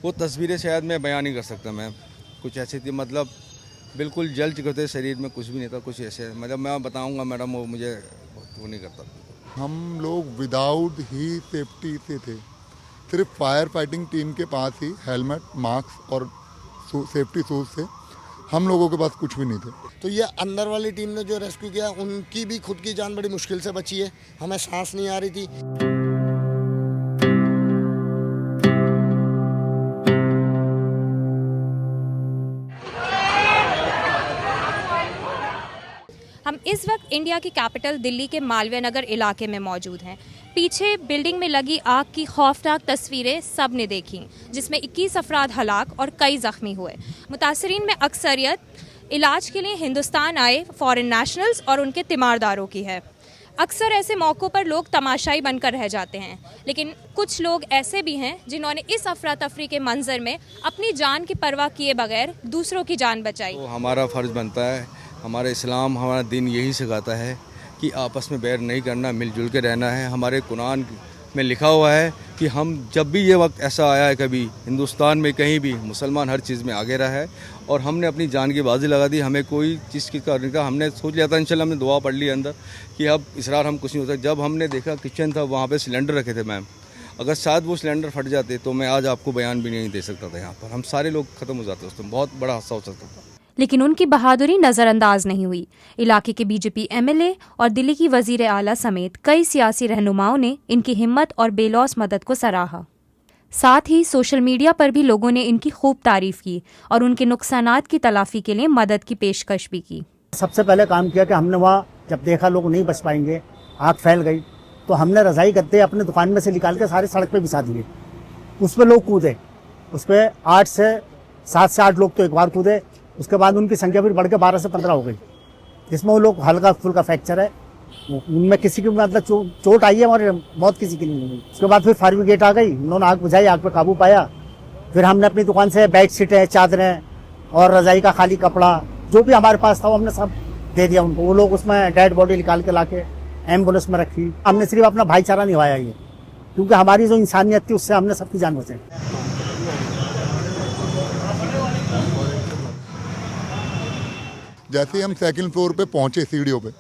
वो तस्वीरें शायद मैं बयान नहीं कर सकता मैम। कुछ ऐसी थी, मतलब बिल्कुल जल चुके थे, शरीर में कुछ भी नहीं था, कुछ ऐसे, मतलब मैं बताऊंगा मैडम, वो मुझे वो नहीं करता। हम लोग विदाउट ही सेफ्टी से थे। सिर्फ फायर फाइटिंग टीम के पास ही हेलमेट, मास्क और सेफ्टी शूज से, हम लोगों के पास कुछ भी नहीं थे। तो ये अंदर वाली टीम ने जो रेस्क्यू किया, उनकी भी खुद की जान बड़ी मुश्किल से बची है। हमें सांस नहीं आ रही थी। हम इस वक्त इंडिया की कैपिटल दिल्ली के मालवीय नगर इलाके में मौजूद हैं। पीछे बिल्डिंग में लगी आग की खौफनाक तस्वीरें सब ने देखी, जिसमें 21 अफराद हलाक और कई जख्मी हुए। मुतासरीन में अक्सरियत इलाज के लिए हिंदुस्तान आए फॉरेन नेशनल्स और उनके तीमारदारों की है। अक्सर ऐसे मौक़ों पर लोग तमाशाई बनकर रह जाते हैं, लेकिन कुछ लोग ऐसे भी हैं जिन्होंने इस अफरा तफरी के मंजर में अपनी जान की परवाह किए बगैर दूसरों की जान बचाई। तो हमारा फ़र्ज़ बनता है, हमारा इस्लाम, हमारा दिन यही सिखाता है कि आपस में बैर नहीं करना, मिलजुल के रहना है। हमारे कुरान में लिखा हुआ है कि हम जब भी ये वक्त ऐसा आया है, कभी हिंदुस्तान में कहीं भी मुसलमान हर चीज़ में आगे रहा है और हमने अपनी जान की बाजी लगा दी। हमें कोई चीज़ की करने का हमने सोच लिया था, इंशाल्लाह हमने दुआ पढ़ ली अंदर कि अब इसरार हम कुछ नहीं होता। जब हमने देखा किचन था, वहाँ पर सिलेंडर रखे थे मैम, अगर शायद वो सिलेंडर फट जाते तो मैं आज आपको बयान भी नहीं दे सकता था। यहाँ पर हम सारे लोग ख़त्म हो जाते, उस टाइम बहुत बड़ा हादसा हो सकता था। लेकिन उनकी बहादुरी नज़रअंदाज नहीं हुई। इलाके के बीजेपी एमएलए और दिल्ली की वजीर आला समेत कई सियासी रहनुमाओं ने इनकी हिम्मत और बेलौस मदद को सराहा। साथ ही सोशल मीडिया पर भी लोगों ने इनकी खूब तारीफ की और उनके नुकसानात की तलाफी के लिए मदद की पेशकश भी की। सबसे पहले काम किया कि हमने वहाँ जब देखा लोग नहीं बच पाएंगे, आग फैल गई, तो हमने रजाई गद्दे अपने दुकान में से निकाल के सारे सड़क पे बिछा दिए। उस पर लोग कूदे, उस पर 7 से 8 लोग तो एक बार कूदे। उसके बाद उनकी संख्या फिर बढ़ के 12 से 15 हो गई, जिसमें वो लोग हल्का फुल्का फ्रैक्चर है, उनमें किसी की मतलब चोट आई है और मौत किसी की नहीं हुई। उसके बाद फिर फायर ब्रिगेड आ गई, उन्होंने आग बुझाई, आग पे काबू पाया। फिर हमने अपनी दुकान से बेड शीटें, चादरें और रजाई का खाली कपड़ा जो भी हमारे पास था वो हमने सब दे दिया उनको। वो लोग उसमें डेड बॉडी निकाल के लाके एम्बुलेंस में रखी। हमने सिर्फ अपना भाईचारा निभाया ये, क्योंकि हमारी जो इंसानियत थी उससे हमने सबकी जान बचाई। जैसे हम सेकंड फ्लोर पे पहुंचे सीढ़ियों पे,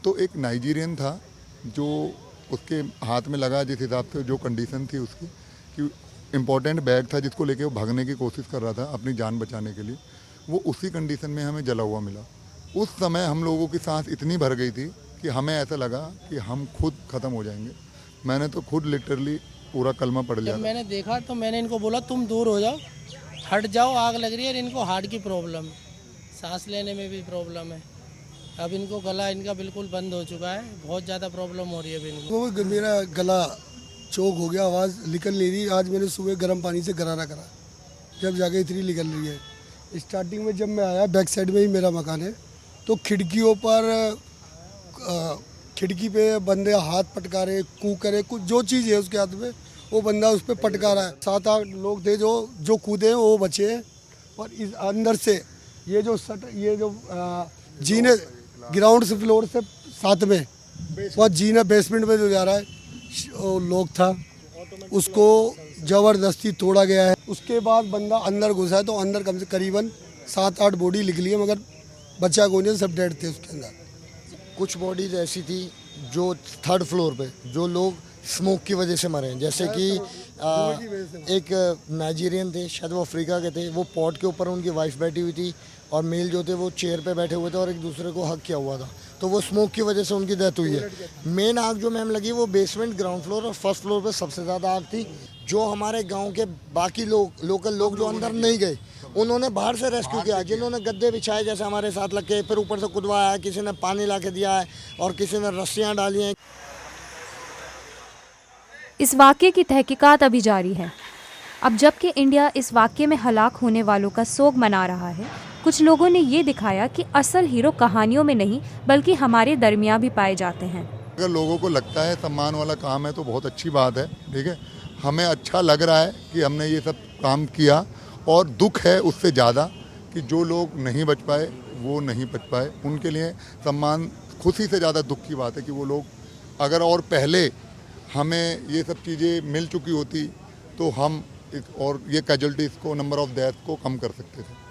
तो एक नाइजीरियन था जो उसके हाथ में लगा, जिस हिसाब से जो कंडीशन थी उसकी, कि इम्पोर्टेंट बैग था जिसको लेके वो भागने की कोशिश कर रहा था अपनी जान बचाने के लिए, वो उसी कंडीशन में हमें जला हुआ मिला। उस समय हम लोगों की सांस इतनी भर गई थी कि हमें ऐसा लगा कि हम खुद ख़त्म हो जाएंगे। मैंने तो खुद लिटरली पूरा कलमा पढ़ लिया। जब मैंने देखा तो मैंने इनको बोला तुम दूर हो जाओ, हट जाओ, आग लग रही है। इनको हार्ट की प्रॉब्लम है, सांस लेने में भी प्रॉब्लम है। अब इनको गला इनका बिल्कुल बंद हो चुका है, बहुत ज़्यादा प्रॉब्लम हो रही है इनको। मेरा गला चोक हो गया, आवाज़ निकल नहीं रही। आज मैंने सुबह गर्म पानी से गरारा करा, जब जाके इतनी निकल रही है। स्टार्टिंग में जब मैं आया, बैक साइड में ही मेरा मकान है, तो खिड़कियों पर खिड़की पे बंदे हाथ पटका रहे, कूक रहे, कुछ जो चीज़ है उसके हाथ में वो बंदा उस पर पटका रहा है। 7-8 लोग थे जो कूदे हैं, वो बचे हैं। और इस अंदर से ये जो जीने ग्राउंड से फ्लोर से साथ में वो जीना बेसमेंट में जो जा रहा है, वो लोग था, उसको ज़बरदस्ती तोड़ा गया है। उसके बाद बंदा अंदर घुसा है, तो अंदर कम से करीबन 7-8 बॉडी निकली है, मगर बच्चा को नहीं, सब डेड थे उसके अंदर। कुछ बॉडीज ऐसी थी जो 3rd फ्लोर पे, जो लोग स्मोक की वजह से मरे हैं। जैसे कि एक नाइजीरियन थे, शायद वो अफ्रीका के थे, वो पॉट के ऊपर उनकी वाइफ बैठी हुई थी और मेल जो थे वो चेयर पे बैठे हुए थे और एक दूसरे को हक किया हुआ था, तो वो स्मोक की वजह से उनकी डेथ हुई है। मेन आग जो मैम लगी वो बेसमेंट, ग्राउंड फ्लोर और 1st फ्लोर पे सबसे ज़्यादा आग थी। जो हमारे गाँव के बाकी लोकल लोग जो अंदर नहीं गए, उन्होंने बाहर से रेस्क्यू किया। जिन्होंने गद्दे बिछाए, जैसे हमारे साथ लग के, फिर ऊपर से कुदवाया है, किसी ने पानी ला के दिया है और किसी ने रस्सियाँ डाली हैं। इस वाक़ये की तहकीकात अभी जारी है। अब जबकि इंडिया इस वाक़ये में हलाक होने वालों का सोग मना रहा है, कुछ लोगों ने ये दिखाया कि असल हीरो कहानियों में नहीं बल्कि हमारे दरमियाँ भी पाए जाते हैं। अगर लोगों को लगता है सम्मान वाला काम है तो बहुत अच्छी बात है, ठीक है। हमें अच्छा लग रहा है कि हमने ये सब काम किया, और दुख है उससे ज़्यादा कि जो लोग नहीं बच पाए, वो नहीं बच पाए, उनके लिए सम्मान, खुशी से ज़्यादा दुख की बात है कि वो लोग, अगर और पहले हमें ये सब चीज़ें मिल चुकी होती तो हम और ये कैजुअलिटीज़ को, नंबर ऑफ डेथ को कम कर सकते थे।